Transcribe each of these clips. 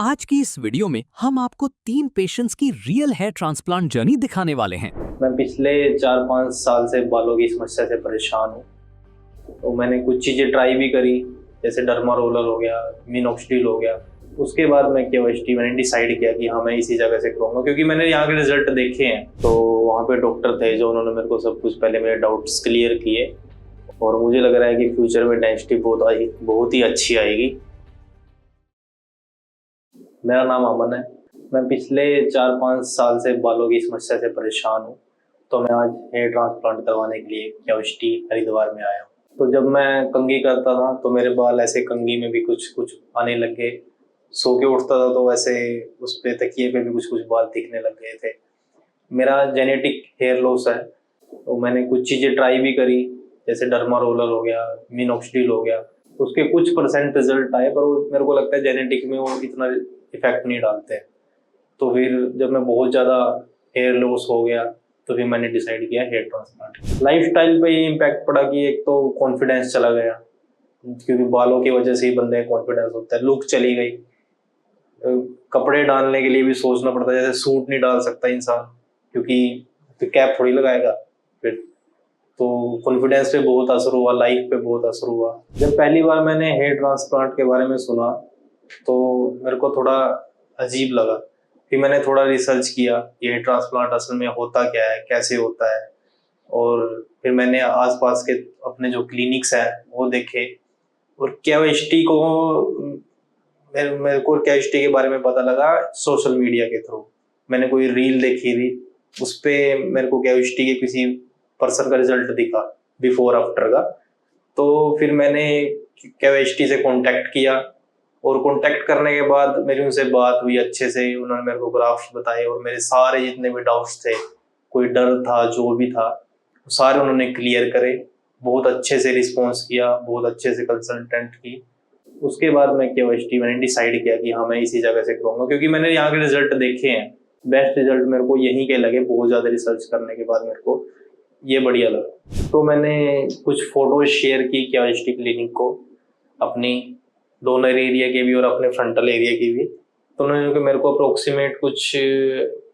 आज की इस वीडियो में हम आपको 3 पेशेंट्स की रियल हेयर ट्रांसप्लांट जर्नी दिखाने वाले हैं। मैं पिछले 4-5 साल से बालों की समस्या से परेशान हूँ। तो मैंने कुछ चीज़ें ट्राई भी करी, जैसे डर्मा रोलर हो गया, मिनोक्सिडिल हो गया। उसके बाद मैंने डिसाइड किया कि हाँ मैं इसी जगह से करूँगा, क्योंकि मैंने यहाँ के रिजल्ट देखे हैं। तो वहाँ पे डॉक्टर थे जो उन्होंने मेरे को सब कुछ पहले मेरे डाउट्स क्लियर किए, और मुझे लग रहा है कि फ्यूचर में डेंसिटी बहुत ही अच्छी आएगी। मेरा नाम अमन है। मैं पिछले 4-5 साल से बालों की समस्या से परेशान हूँ। तो मैं आज हेयर ट्रांसप्लांट करवाने के लिए क्याविष्टी हरिद्वार में आया हूँ। तो जब मैं कंघी करता था तो मेरे बाल ऐसे कंघी में भी कुछ कुछ आने लग गए। सो के उठता था तो वैसे उस पे तकिए पे भी कुछ कुछ बाल दिखने लग गए थे। मेरा जेनेटिक हेयर लॉस है। तो मैंने कुछ चीज़ें ट्राई भी करी, जैसे डर्मा रोलर हो गया, मिनोक्सिडिल हो गया। उसके कुछ परसेंट रिजल्ट आए, पर वो मेरे को लगता है जेनेटिक में वो इतना इफेक्ट नहीं डालते हैं। तो फिर जब मैं बहुत ज़्यादा हेयर लॉस हो गया तो फिर मैंने डिसाइड किया हेयर ट्रांसप्लांट। लाइफस्टाइल पे ये इम्पैक्ट पड़ा कि एक तो कॉन्फिडेंस चला गया, क्योंकि बालों की वजह से ही बंदे का कॉन्फिडेंस होता है। लुक चली गई। कपड़े डालने के लिए भी सोचना पड़ता है, जैसे सूट नहीं डाल सकता इंसान, क्योंकि फिर कैप थोड़ी लगाएगा। फिर तो कॉन्फिडेंस पे बहुत असर हुआ, लाइफ पे बहुत असर हुआ। जब पहली बार मैंने हेयर ट्रांसप्लांट के बारे में सुना तो मेरे को थोड़ा अजीब लगा। फिर मैंने थोड़ा रिसर्च किया कि हेयर ट्रांसप्लांट असल में होता क्या है, कैसे होता है। और फिर मैंने आसपास के अपने जो क्लिनिक्स हैं वो देखे, और क्याविष्टी को मेरे को क्याविष्टी के बारे में पता लगा सोशल मीडिया के थ्रू। मैंने कोई रील देखी थी, उस पे मेरे को क्याविष्टी के किसी पर्सन का रिजल्ट दिखा, बिफोर आफ्टर का। तो फिर मैंने क्याविष्टी से कांटेक्ट किया, और कांटेक्ट करने के बाद मेरी उनसे बात हुई अच्छे से। उन्होंने मेरे को ग्राफ्स बताए, और मेरे सारे जितने भी डाउट्स थे, कोई डर था, जो भी था, सारे उन्होंने क्लियर करे। बहुत अच्छे से रिस्पॉन्स किया, बहुत अच्छे से कंसल्टेंट की। उसके बाद मैंने डिसाइड किया कि हाँ मैं इसी जगह से करूँगा, क्योंकि मैंने यहाँ के रिजल्ट देखे हैं। बेस्ट रिजल्ट मेरे को यहीं के लगे। बहुत ज़्यादा रिसर्च करने के बाद मेरे को ये बढ़िया लगा। तो मैंने कुछ फोटोज शेयर की क्याविष्टी क्लिनिक को, अपनी डोनर एरिया के भी और अपने फ्रंटल एरिया की भी। तो उन्होंने मेरे को अप्रोक्सीमेट कुछ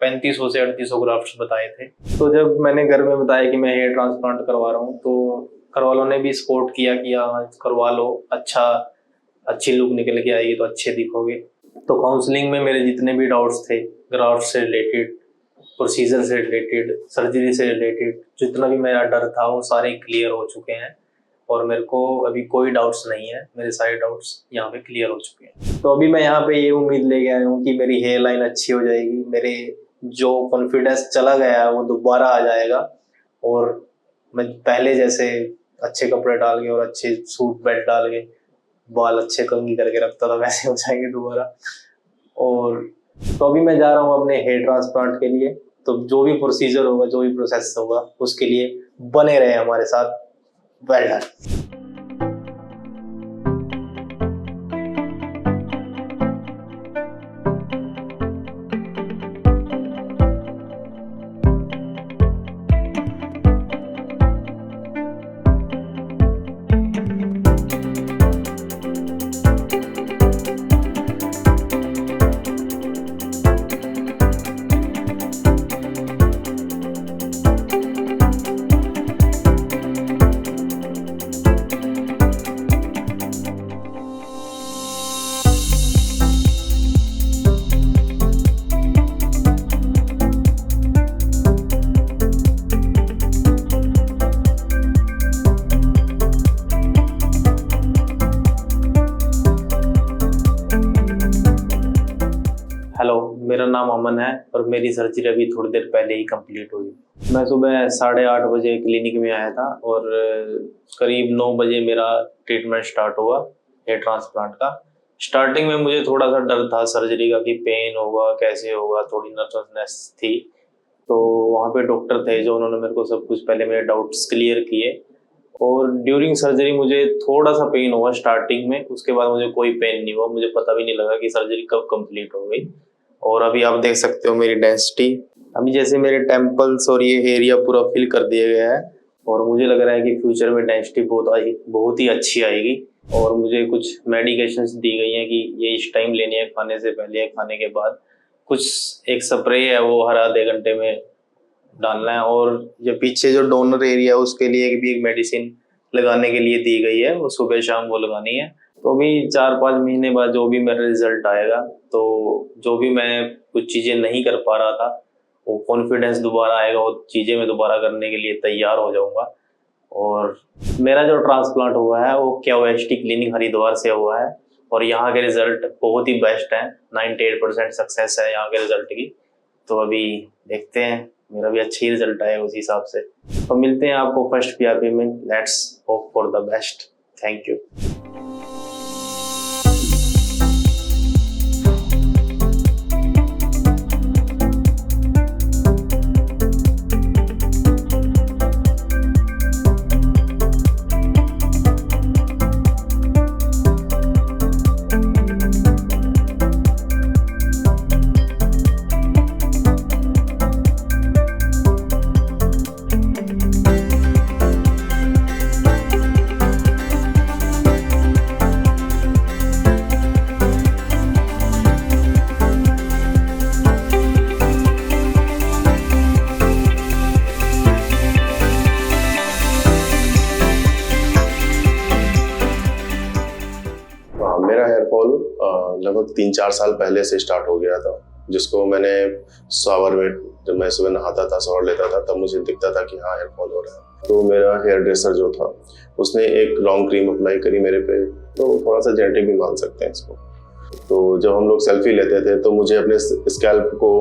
3500 से 3800 ग्राफ्ट्स बताए थे। तो जब मैंने घर में बताया कि मैं हेयर ट्रांसप्लांट करवा रहा हूँ, तो घर वालों ने भी सपोर्ट किया कि हाँ करवा लो, अच्छी लुक निकल के आएगी तो अच्छे दिखोगे। तो काउंसलिंग में मेरे जितने भी डाउट्स थे, ग्राफ्ट से रिलेटेड, प्रोसीजर से रिलेटेड, सर्जरी से रिलेटेड, जितना भी मेरा डर था वो सारे क्लियर हो चुके हैं, और मेरे को अभी कोई डाउट्स नहीं है। मेरे सारे डाउट्स यहाँ पे क्लियर हो चुके हैं। तो अभी मैं यहाँ पे ये उम्मीद लेके आया हूँ कि मेरी हेयर लाइन अच्छी हो जाएगी, मेरे जो कॉन्फिडेंस चला गया है वो दोबारा आ जाएगा, और मैं पहले जैसे अच्छे कपड़े डाल के और अच्छे सूट बेल्ट डाल के बाल अच्छे कंघी करके रखता था, वैसे हो जाएंगे दोबारा। और तो अभी मैं जा रहा हूँ अपने हेयर ट्रांसप्लांट के लिए। तो जो भी प्रोसीजर होगा, जो भी प्रोसेस होगा, उसके लिए बने रहे हमारे साथ। Well done. हेलो, मेरा नाम अमन है, और मेरी सर्जरी अभी थोड़ी देर पहले ही कंप्लीट हुई। मैं सुबह 8:30 बजे क्लिनिक में आया था, और करीब 9 बजे मेरा ट्रीटमेंट स्टार्ट हुआ हेयर ट्रांसप्लांट का। स्टार्टिंग में मुझे थोड़ा सा डर था सर्जरी का, कि पेन होगा, कैसे होगा, थोड़ी नर्वसनेस थी। तो वहाँ पे डॉक्टर थे जो उन्होंने मेरे को सब कुछ पहले मेरे डाउट्स क्लियर किए, और ड्यूरिंग सर्जरी मुझे थोड़ा सा पेन हुआ स्टार्टिंग में। उसके बाद मुझे कोई पेन नहीं हुआ, मुझे पता भी नहीं लगा कि सर्जरी कब कंप्लीट हो गई। और अभी आप देख सकते हो मेरी डेंसिटी, अभी जैसे मेरे टेम्पल्स और ये एरिया पूरा फिल कर दिया गया है, और मुझे लग रहा है कि फ्यूचर में डेंसिटी बहुत ही अच्छी आएगी। और मुझे कुछ मेडिकेशंस दी गई हैं कि ये इस टाइम लेनी है, खाने से पहले या खाने के बाद। कुछ एक स्प्रे है वो हर आधे घंटे में डालना है, और जो पीछे जो डोनर एरिया है उसके लिए भी एक मेडिसिन लगाने के लिए दी गई है, वो सुबह शाम वो लगानी है। तो अभी 4-5 महीने बाद जो भी मेरा रिजल्ट आएगा, तो जो भी मैं कुछ चीज़ें नहीं कर पा रहा था वो कॉन्फिडेंस दोबारा आएगा, वो चीज़ें मैं दोबारा करने के लिए तैयार हो जाऊंगा। और मेरा जो ट्रांसप्लांट हुआ है वो KOST क्लिनिक हरिद्वार से हुआ है, और यहाँ के रिजल्ट बहुत ही बेस्ट हैं। 98% सक्सेस है यहाँ के रिजल्ट की। तो अभी देखते हैं, मेरा भी अच्छी रिजल्ट आए उसी हिसाब से। तो मिलते हैं आपको फर्स्ट PRP में। Let's hope for the best. Thank you. मेरा हेयर फॉल लगभग 3-4 साल पहले से स्टार्ट हो गया था, जिसको मैंने शावर में, जब मैं सुबह नहाता था, शावर लेता था, तब मुझे दिखता था कि हाँ हेयर फॉल हो रहा है। तो मेरा हेयर ड्रेसर जो था उसने एक लॉन्ग क्रीम अप्लाई करी मेरे पे, तो थोड़ा सा जेनेटिक भी मान सकते हैं इसको। तो जब हम लोग सेल्फी लेते थे तो मुझे अपने स्कैल्प को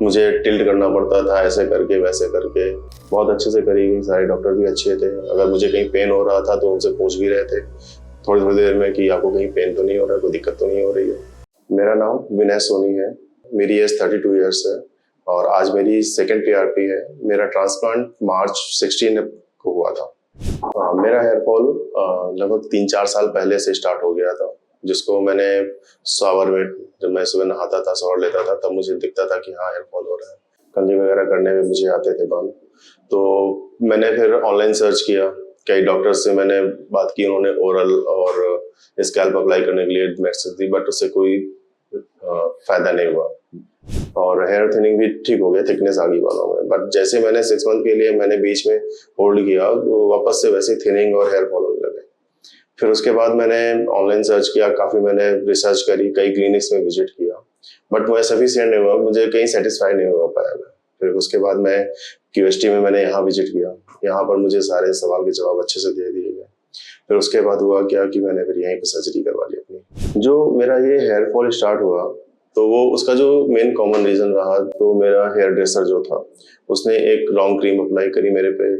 मुझे टिल्ट करना पड़ता था, ऐसे करके वैसे करके। बहुत अच्छे से करी गई, सारे डॉक्टर भी अच्छे थे। अगर मुझे कहीं पेन हो रहा था तो उनसे पूछ भी रहे थे थोड़ी थोड़ी देर में कि आपको कहीं पेन तो नहीं हो रहा है, कोई दिक्कत तो नहीं हो रही है। मेरा नाम विनय सोनी है, मेरी एज 32 ईयर्स है, और आज मेरी सेकंड PRP है। मेरा ट्रांसप्लांट मार्च 16 को हुआ था। मेरा हेयर फॉल लगभग 3-4 साल पहले से स्टार्ट हो गया था, जिसको मैंने शावर में, जब मैं सुबह नहाता था, शावर लेता था, तब मुझे दिखता था कि हाँ हेयर फॉल हो रहा है। कंघी वगैरह करने में मुझे आते थे बाल। तो मैंने फिर ऑनलाइन सर्च किया, कई डॉक्टर्स से मैंने बात की, उन्होंने ओरल और स्कैल्प अप्लाई करने के लिए मेडिसिन दी, बट उससे कोई फायदा नहीं हुआ, और हेयर थिनिंग भी ठीक हो गया, थिकनेस आ गई बालों में। बट जैसे मैंने 6 मंथ के लिए मैंने बीच में होल्ड किया, तो वापस से वैसे थिनिंग और हेयर फॉल होने लगे। फिर उसके बाद मैंने ऑनलाइन सर्च किया, काफ़ी मैंने रिसर्च करी, कई क्लिनिक्स में विजिट किया, बट मुझे सफिशिएंट नहीं हुआ, मुझे कहीं सेटिस्फाई नहीं हो पाया मैं। फिर उसके बाद मैं QST में मैंने यहाँ विजिट किया, यहाँ पर मुझे सारे सवाल के जवाब अच्छे से दे दिए गए। फिर उसके बाद हुआ क्या कि मैंने फिर यहीं पर सर्जरी करवा ली अपनी। जो मेरा ये हेयर फॉल स्टार्ट हुआ, तो वो उसका जो मेन कॉमन रीज़न रहा, तो मेरा हेयर ड्रेसर जो था उसने एक लॉन्ग क्रीम अप्लाई करी मेरे पे।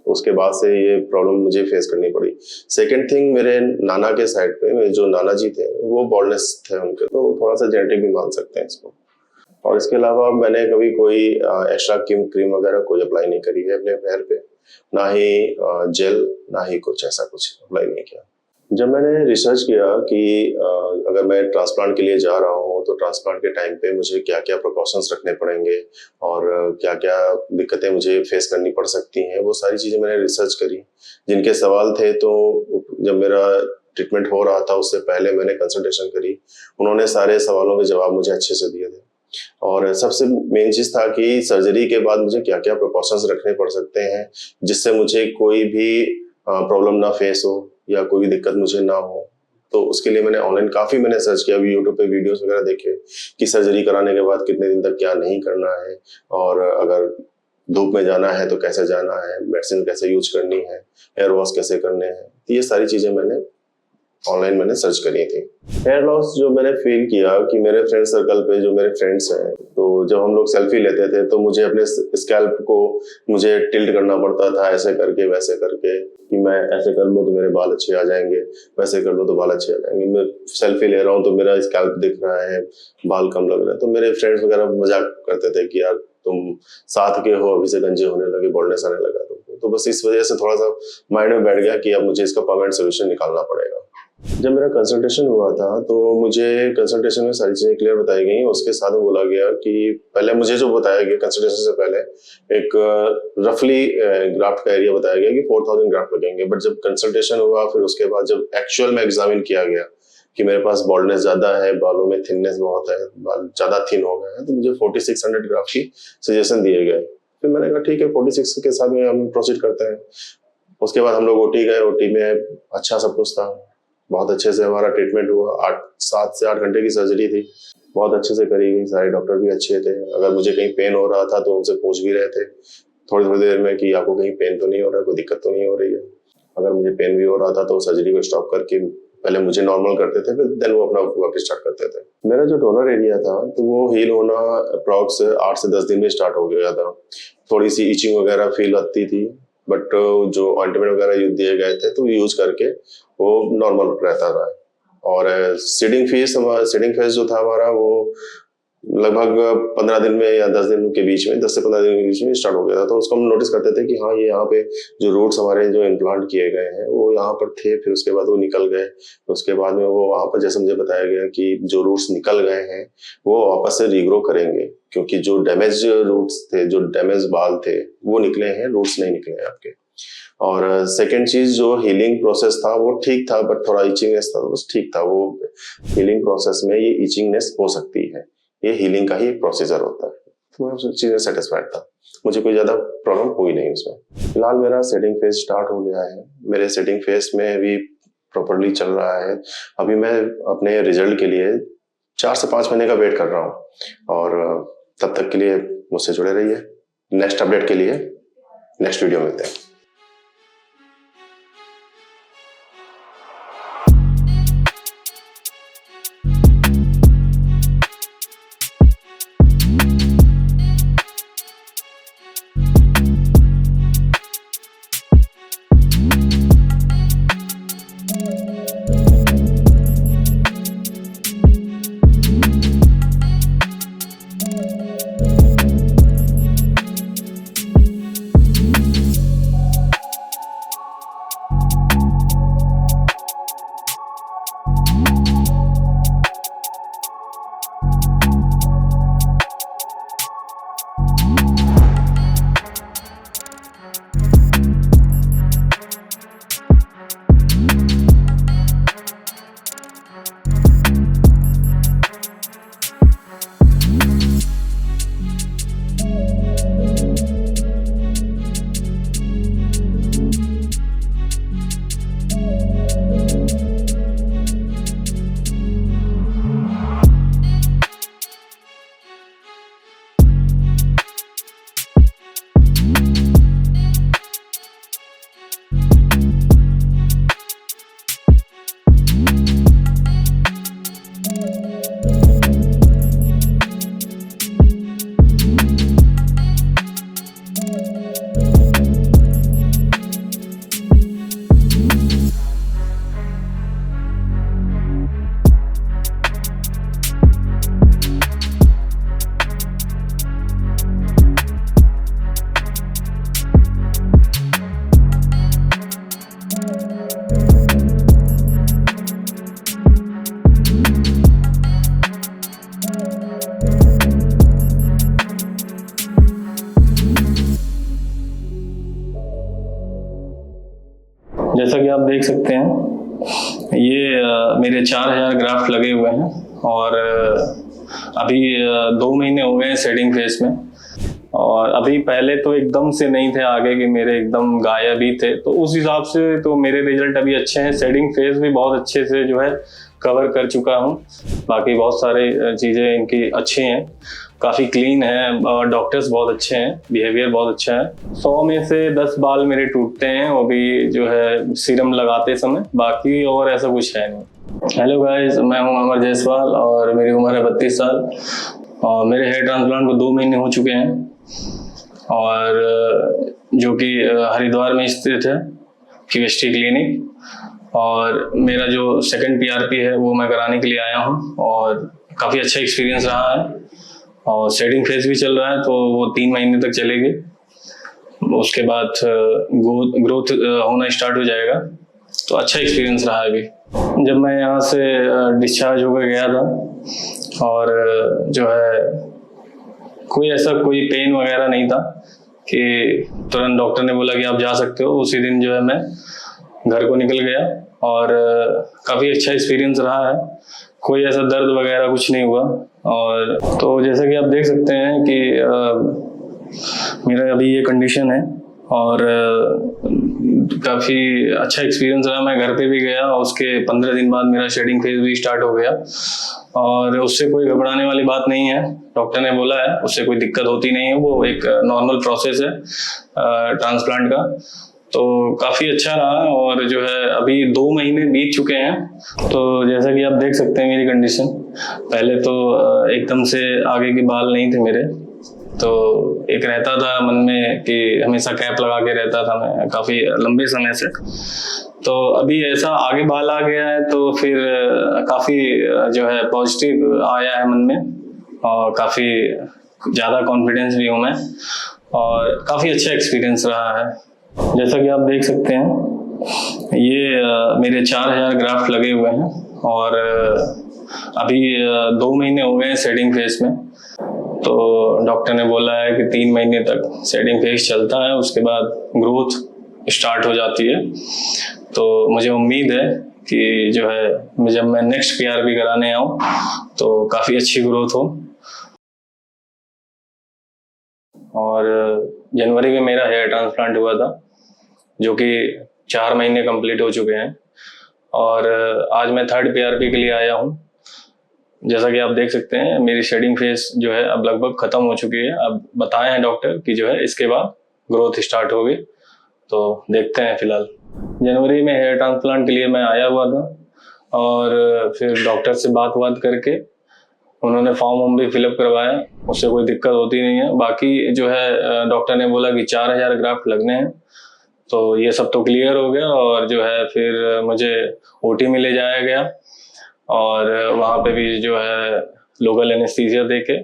उसके बाद से ये प्रॉब्लम मुझे फेस करनी पड़ी। सेकंड थिंग, मेरे नाना के साइड पे, मेरे जो नाना जी थे वो बॉल्डनेस थे उनके, तो थोड़ा सा जेनेटिक भी मान सकते हैं इसको। और इसके अलावा मैंने कभी कोई एक्स्ट्रा क्रीम वगैरह कोई अप्लाई नहीं करी है अपने हेयर पे, ना ही जेल, ना ही कुछ ऐसा कुछ अप्लाई नहीं किया। जब मैंने रिसर्च किया कि अगर मैं ट्रांसप्लांट के लिए जा रहा हूँ तो ट्रांसप्लांट के टाइम पे मुझे क्या क्या प्रिकॉशंस रखने पड़ेंगे और क्या क्या दिक्कतें मुझे फेस करनी पड़ सकती हैं, वो सारी चीज़ें मैंने रिसर्च करी। जिनके सवाल थे, तो जब मेरा ट्रीटमेंट हो रहा था उससे पहले मैंने कंसल्टेशन करी, उन्होंने सारे सवालों के जवाब मुझे अच्छे से दिए थे। और सबसे मेन चीज़ था कि सर्जरी के बाद मुझे क्या क्या प्रिकॉशंस रखने पड़ सकते हैं, जिससे मुझे कोई भी प्रॉब्लम ना फेस हो या कोई दिक्कत मुझे ना हो। तो उसके लिए मैंने ऑनलाइन काफ़ी मैंने सर्च किया, यूट्यूब पे वीडियोस वगैरह देखे कि सर्जरी कराने के बाद कितने दिन तक क्या नहीं करना है, और अगर धूप में जाना है तो कैसे जाना है, मेडिसिन कैसे यूज करनी है, हेयर वॉश कैसे करने हैं। तो ये सारी चीज़ें मैंने ऑनलाइन मैंने सर्च करी थी। हेयर लॉस जो मैंने फील किया कि मेरे फ्रेंड सर्कल पे जो मेरे फ्रेंड्स हैं, तो जब हम लोग सेल्फी लेते थे तो मुझे अपने स्कैल्प को मुझे टिल्ट करना पड़ता था, ऐसे करके वैसे करके, कि मैं ऐसे कर लूँ तो मेरे बाल अच्छे आ जाएंगे, वैसे कर लूँ तो बाल अच्छे आ जाएंगे। मैं सेल्फी ले रहा हूँ तो मेरा स्कैल्प दिख रहा है, बाल कम लग रहे हैं। तो मेरे फ्रेंड्स वगैरह मजाक करते थे कि यार तुम साथ के हो, अभी से गंजे होने लगे, बॉल्डनेस आने लगा तुमको। तो बस इस वजह से थोड़ा सा माइंड में बैठ गया कि अब मुझे इसका परमानेंट सोल्यूशन निकालना पड़ेगा। जब मेरा कंसल्टेशन हुआ था तो मुझे कंसल्टेशन में सारी चीज़ें क्लियर बताई गई। उसके साथ में बोला गया कि पहले मुझे जो बताया गया कंसल्टेशन से पहले एक रफली ग्राफ्ट का एरिया बताया गया कि 4000 ग्राफ्ट लगेंगे। बट जब कंसल्टेशन हुआ फिर उसके बाद जब एक्चुअल में एग्जामिन किया गया कि मेरे पास बॉल्डनेस ज़्यादा है, बालों में थिननेस बहुत है, बाल ज़्यादा थिन हो गए हैं, तो मुझे 4600 ग्राफ्ट की सजेशन दिए गए। फिर मैंने कहा ठीक है 46 के साथ में हम प्रोसीड करते हैं। उसके बाद हम लोग ओटी गए। ओटी में अच्छा सब कुछ था, बहुत अच्छे से हमारा ट्रीटमेंट हुआ। 7 से 8 घंटे की सर्जरी थी, बहुत अच्छे से करी गई। सारे डॉक्टर भी अच्छे थे। अगर मुझे कहीं पेन हो रहा था तो उनसे पूछ भी रहे थे थोड़ी थोड़ी देर में कि आपको कहीं पेन तो नहीं हो रहा है, कोई दिक्कत तो नहीं हो रही है। अगर मुझे पेन भी हो रहा था तो सर्जरी को स्टॉप करके पहले मुझे नॉर्मल करते थे, फिर देन वो अपना वर्क स्टार्ट करते थे। मेरा जो डोनर एरिया था तो वो हील होना अप्रॉक्स 8 से 10 दिन में स्टार्ट हो गया था। थोड़ी सी इचिंग वगैरह फील आती थी, बट जो ऑइंटमेंट वगैरह दिए गए थे तो यूज करके वो नॉर्मल रहता था। और सीडिंग फेज जो था हमारा वो लगभग 15 दिन में या 10 दिन के बीच में, 10 से 15 दिन के बीच में स्टार्ट हो गया था। तो उसको हम नोटिस करते थे कि हाँ ये यहाँ पे जो रूट्स हमारे जो इम्प्लांट किए गए हैं वो यहाँ पर थे, फिर उसके बाद वो निकल गए। उसके बाद में वो वहाँ पर जैसे मुझे बताया गया कि जो रूट्स निकल गए हैं वो वापस से रीग्रो करेंगे, क्योंकि जो डैमेज रूट्स थे, जो डैमेज बाल थे वो निकले हैं, रूट्स नहीं निकले हैं आपके। और सेकेंड चीज जो हीलिंग प्रोसेस था वो ठीक था, बट थोड़ा इचिंगनेस था, बस ठीक था। वो हीलिंग प्रोसेस में ये इचिंगनेस हो सकती है, ये हीलिंग का ही एक प्रोसीजर होता है। तो मैं उस चीज में सेटिस्फाइड था, मुझे कोई ज्यादा प्रॉब्लम हुई नहीं उसमें। फिलहाल मेरा सेटिंग फेज स्टार्ट हो गया है। मेरे सेटिंग फेज में भी प्रॉपरली चल रहा है। अभी मैं अपने रिजल्ट के लिए 4 से 5 महीने का वेट कर रहा हूँ, और तब तक के लिए मुझसे जुड़े रहिए। नेक्स्ट अपडेट के लिए नेक्स्ट वीडियो मिलते हैं। जैसा कि आप देख सकते हैं ये मेरे 4000 ग्राफ्ट लगे हुए हैं, और अभी 2 महीने हो गए हैं सेटिंग फेज में। और अभी पहले तो एकदम से नहीं थे आगे कि मेरे एकदम गायब ही थे, तो उस हिसाब से तो मेरे रिजल्ट अभी अच्छे हैं। सेटिंग फेज भी बहुत अच्छे से जो है कवर कर चुका हूँ। बाकी बहुत सारे चीज़ें इनकी अच्छी हैं, काफ़ी क्लीन है, और डॉक्टर्स बहुत अच्छे हैं, बिहेवियर बहुत अच्छा है। 100 में से 10 बाल मेरे टूटते हैं, वो भी जो है सीरम लगाते समय, बाकी और ऐसा कुछ है नहीं। हेलो गाइस, मैं हूं अमर जायसवाल और मेरी उम्र है 32 साल, और मेरे हेयर ट्रांसप्लांट को 2 महीने हो चुके हैं, और जो कि हरिद्वार में स्थित है केमिस्ट्री क्लिनिक। और मेरा जो सेकंड PRP है वो मैं कराने के लिए आया हूँ, और काफ़ी अच्छा एक्सपीरियंस रहा है। और सेटिंग फेज भी चल रहा है, तो वो 3 महीने तक चलेगी। उसके बाद ग्रोथ होना स्टार्ट हो जाएगा, तो अच्छा एक्सपीरियंस रहा है अभी। जब मैं यहाँ से डिस्चार्ज होकर गया था और जो है कोई पेन वगैरह नहीं था कि तुरंत डॉक्टर ने बोला कि आप जा सकते हो। उसी दिन जो है मैं घर को निकल गया और काफ़ी अच्छा एक्सपीरियंस रहा है। कोई ऐसा दर्द वगैरह कुछ नहीं हुआ। और तो जैसा कि आप देख सकते हैं कि मेरा अभी ये कंडीशन है और काफ़ी अच्छा एक्सपीरियंस रहा। मैं घर पे भी गया और उसके 15 दिन बाद मेरा शेडिंग फेज भी स्टार्ट हो गया और उससे कोई घबराने वाली बात नहीं है। डॉक्टर ने बोला है उससे कोई दिक्कत होती नहीं है, वो एक नॉर्मल प्रोसेस है ट्रांसप्लांट का। तो काफ़ी अच्छा रहा और जो है अभी 2 महीने बीत चुके हैं। तो जैसा कि आप देख सकते हैं मेरी कंडीशन, पहले तो एकदम से आगे के बाल नहीं थे मेरे, तो एक रहता था मन में कि हमेशा कैप लगा के रहता था मैं काफ़ी लंबे समय से। तो अभी ऐसा आगे बाल आ गया है तो फिर काफ़ी जो है पॉजिटिव आया है मन में और काफ़ी ज़्यादा कॉन्फिडेंस भी हूँ मैं और काफ़ी अच्छा एक्सपीरियंस रहा है। जैसा कि आप देख सकते हैं ये मेरे 4000 ग्राफ्ट लगे हुए हैं और अभी 2 महीने हो गए हैं शेडिंग फेज में। तो डॉक्टर ने बोला है कि 3 महीने तक शेडिंग फेज चलता है, उसके बाद ग्रोथ स्टार्ट हो जाती है। तो मुझे उम्मीद है कि जो है जब मैं नेक्स्ट PRP कराने आऊँ तो काफ़ी अच्छी ग्रोथ हो। और जनवरी में मेरा हेयर ट्रांसप्लांट हुआ था जो कि 4 महीने कंप्लीट हो चुके हैं और आज मैं 3rd PRP के लिए आया हूँ। जैसा कि आप देख सकते हैं मेरी शेडिंग फेज जो है अब लगभग ख़त्म हो चुकी है। अब बताए हैं डॉक्टर कि जो है इसके बाद ग्रोथ स्टार्ट होगी, तो देखते हैं। फिलहाल जनवरी में हेयर ट्रांसप्लांट के लिए मैं आया हुआ था और फिर डॉक्टर से बात करके उन्होंने फॉर्म भी फिलअप करवाया, उससे कोई दिक्कत होती नहीं है। बाकी जो है डॉक्टर ने बोला कि 4000 ग्राफ्ट लगने हैं, तो ये सब तो क्लियर हो गया। और जो है फिर मुझे OT में ले जाया गया और वहाँ पे भी जो है लोकल एनेस्थीसिया देके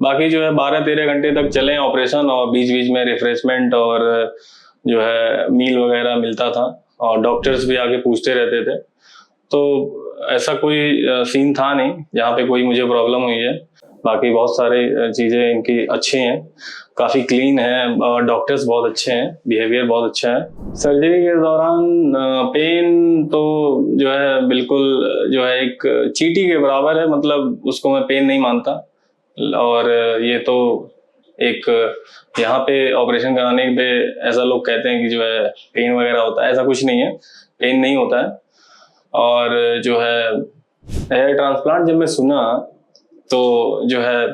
बाकी जो है 12-13 घंटे तक चले ऑपरेशन और बीच बीच में रिफ्रेशमेंट और जो है मील वगैरह मिलता था और डॉक्टर्स भी आके पूछते रहते थे। तो ऐसा कोई सीन था नहीं जहाँ पे कोई मुझे प्रॉब्लम हुई है। बाकी बहुत सारी चीज़ें इनकी अच्छी हैं, काफ़ी क्लीन है और डॉक्टर्स बहुत अच्छे हैं, बिहेवियर बहुत अच्छा है। सर्जरी के दौरान पेन तो जो है बिल्कुल जो है एक चींटी के बराबर है, मतलब उसको मैं पेन नहीं मानता। और ये तो एक यहाँ पे ऑपरेशन कराने पे ऐसा लोग कहते हैं कि जो है पेन वगैरह होता है, ऐसा कुछ नहीं है, पेन नहीं होता है। और जो है हेयर ट्रांसप्लांट जब मैं सुना तो जो है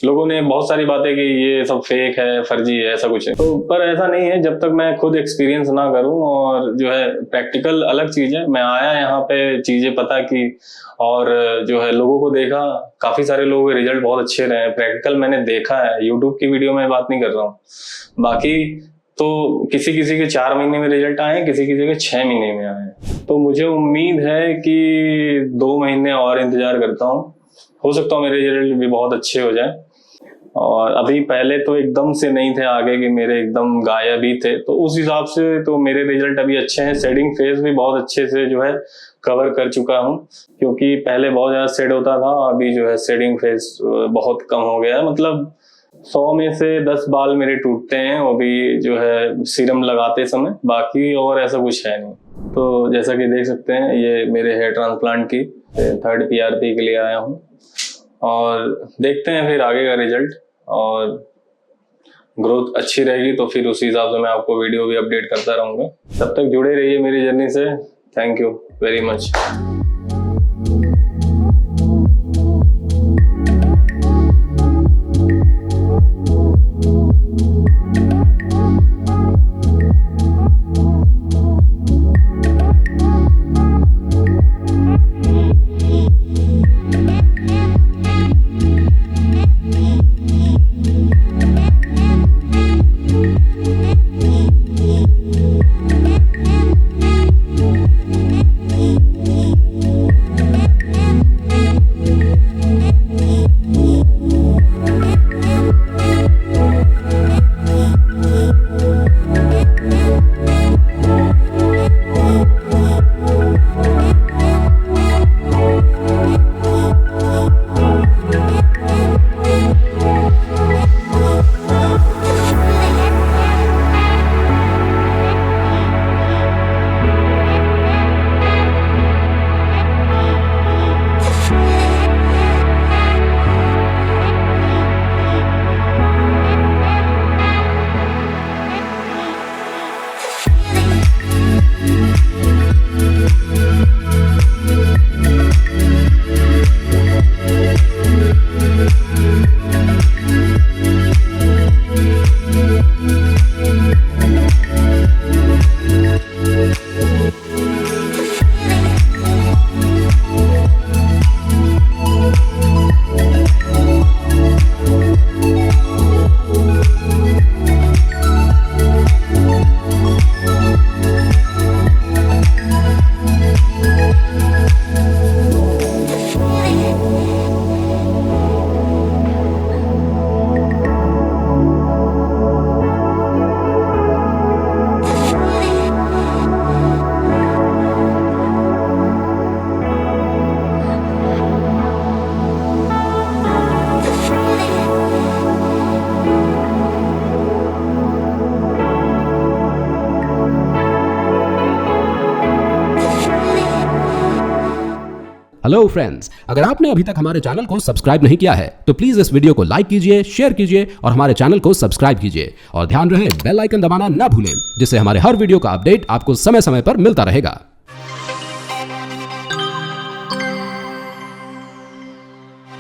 लोगों ने बहुत सारी बातें कि ये सब फेक है, फर्जी है, ऐसा कुछ है। तो पर ऐसा नहीं है जब तक मैं खुद एक्सपीरियंस ना करूं। और जो है प्रैक्टिकल अलग चीज़ है, मैं आया यहाँ पे चीज़ें पता की और जो है लोगों को देखा, काफ़ी सारे लोगों के रिजल्ट बहुत अच्छे रहे हैं। प्रैक्टिकल मैंने देखा है, यूट्यूब की वीडियो में बात नहीं कर रहा हूँ। बाकी तो किसी किसी के 4 महीने में रिजल्ट आए हैं, किसी किसी के 6 महीने में आए हैं। तो मुझे उम्मीद है कि 2 महीने और इंतजार करता हूँ, हो सकता है मेरे रिजल्ट भी बहुत अच्छे हो जाए। और अभी पहले तो एकदम से नहीं थे आगे कि मेरे एकदम गायब ही थे, तो उस हिसाब से तो मेरे रिजल्ट अभी अच्छे हैं। शेडिंग फेज भी बहुत अच्छे से जो है कवर कर चुका हूँ, क्योंकि पहले बहुत ज़्यादा शेड होता था, अभी जो है शेडिंग फेज बहुत कम हो गया है। मतलब 100 में से 10 बाल मेरे टूटते हैं, वो भी जो है सीरम लगाते समय, बाकी और ऐसा कुछ है नहीं। तो जैसा कि देख सकते हैं ये मेरे हेयर ट्रांसप्लांट की 3rd PRP के लिए आया हूँ और देखते हैं फिर आगे का रिजल्ट। और ग्रोथ अच्छी रहेगी तो फिर उसी हिसाब से मैं आपको वीडियो भी अपडेट करता रहूँगा। तब तक जुड़े रहिए मेरी जर्नी से। Thank you very much. Hello friends, अगर आपने अभी तक हमारे चैनल को सब्सक्राइब नहीं किया है तो प्लीज इस वीडियो को लाइक कीजिए, शेयर कीजिए और हमारे चैनल को सब्सक्राइब कीजिए और ध्यान रहे बेल आइकन दबाना ना भूलें, जिससे हमारे हर वीडियो का अपडेट आपको समय समय पर मिलता रहेगा।